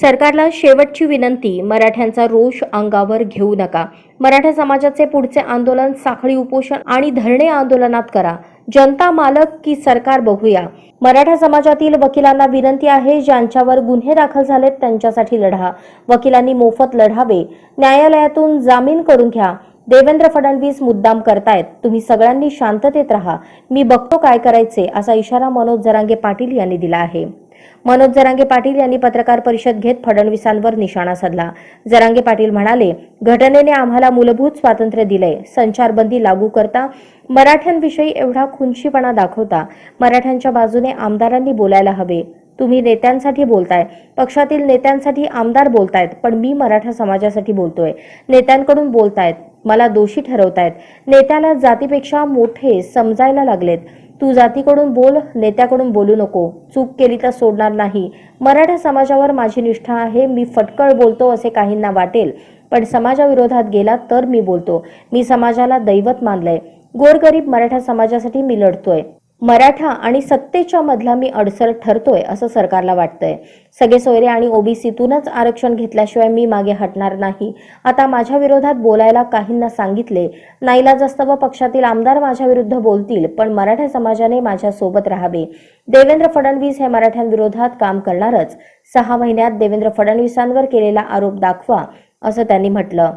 सरकारला शेवटची विनंती, मराठ्यांचा रोष अंगावर घेऊ नका। मराठा समाजाचे पुढचे आंदोलन साखळी उपोषण आणि धरणे आंदोलनात करा। जनता मालक की सरकार बघूया। मराठा समाजातील वकिलांना विनंती आहे, ज्यांच्यावर गुन्हे दाखल झालेत त्यांच्यासाठी लढा। वकिलांनी मोफत लढावे, न्यायालयातून जामीन करून घ्या। देवेंद्र फडणवीस मुद्दाम करतायत, तुम्ही सगळ्यांनी शांततेत राहा, मी बघतो काय करायचे, असा इशारा मनोज जरांगे पाटील यांनी दिला आहे। मनोज जरांगे पाटील यांनी पत्रकार परिषद घेत फडणवीसांवर निशाणा साधला। जरांगे पाटील म्हणाले, घटनेने आम्हाला मूलभूत स्वातंत्र्य दिले, संचारबंदी लागू करता, मराठ्यांविषयी एवढा खुंशीपणा दाखवता, मराठ्यांच्या बाजूने आमदारांनी बोलायला हवे। तुम्ही नेत्यांसाठी बोलताय, पक्षातील नेत्यांसाठी आमदार बोलतायत, पण मी मराठा समाजासाठी बोलतोय। नेत्यांकडून बोलतायत, मला दोषी ठरवतायत, नेत्याला जातीपेक्षा मोठे समजायला लागलेत। तू जातीकडून बोल, नेत्याकडून बोलू नको, चूक केली तर सोडणार नाही। मराठा समाजावर माझी निष्ठा आहे, मी फटकळ बोलतो असे काहींना वाटेल, पण समाजाविरोधात गेला तर मी बोलतो। मी समाजाला दैवत मानलंय, गोरगरीब मराठा समाजासाठी मी लढतोय। मराठा आणि सत्तेच्या मधला मी अडसर ठरतोय असं सरकारला वाटतंय। सगळे सोयरे आणि ओबीसीतूनच आरक्षण घेतल्याशिवाय मी मागे हटणार नाही। आता माझ्या विरोधात बोलायला काहींना सांगितले, नाईलाजास्तव पक्षातील आमदार माझ्या विरुद्ध बोलतील, पण मराठा समाजाने माझ्या सोबत राहावे। देवेंद्र फडणवीस हे मराठ्यांविरोधात काम करणारच। 6 महिन्यात देवेंद्र फडणवीसांवर केलेला आरोप दाखवा, असं त्यांनी म्हटलं।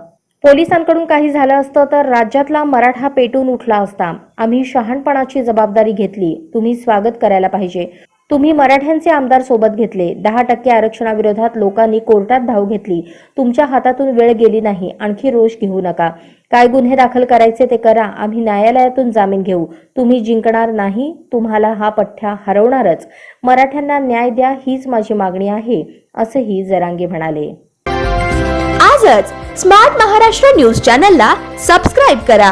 पोलिसांकडून काही झालं असतं तर राज्यातला मराठा पेटून उठला असता। आम्ही शहाणपणाची जबाबदारी घेतली, तुम्ही स्वागत करायला पाहिजे। तुम्ही मराठ्यांचे आमदार सोबत घेतले, 10% आरक्षणाविरोधात लोकांनी कोर्टात धाव घेतली, तुमच्या हातातून वेळ गेली नाही, आणखी रोष घेऊ नका। काय गुन्हे दाखल करायचे ते करा, आम्ही न्यायालयातून जामीन घेऊ। तुम्ही जिंकणार नाही, तुम्हाला हा पठ्ठा हरवणारच। मराठ्यांना न्याय द्या, हीच माझी मागणी आहे, असंही जरांगे म्हणाले। आजच स्मार्ट महाराष्ट्र न्यूज चॅनलला सबस्क्राईब करा।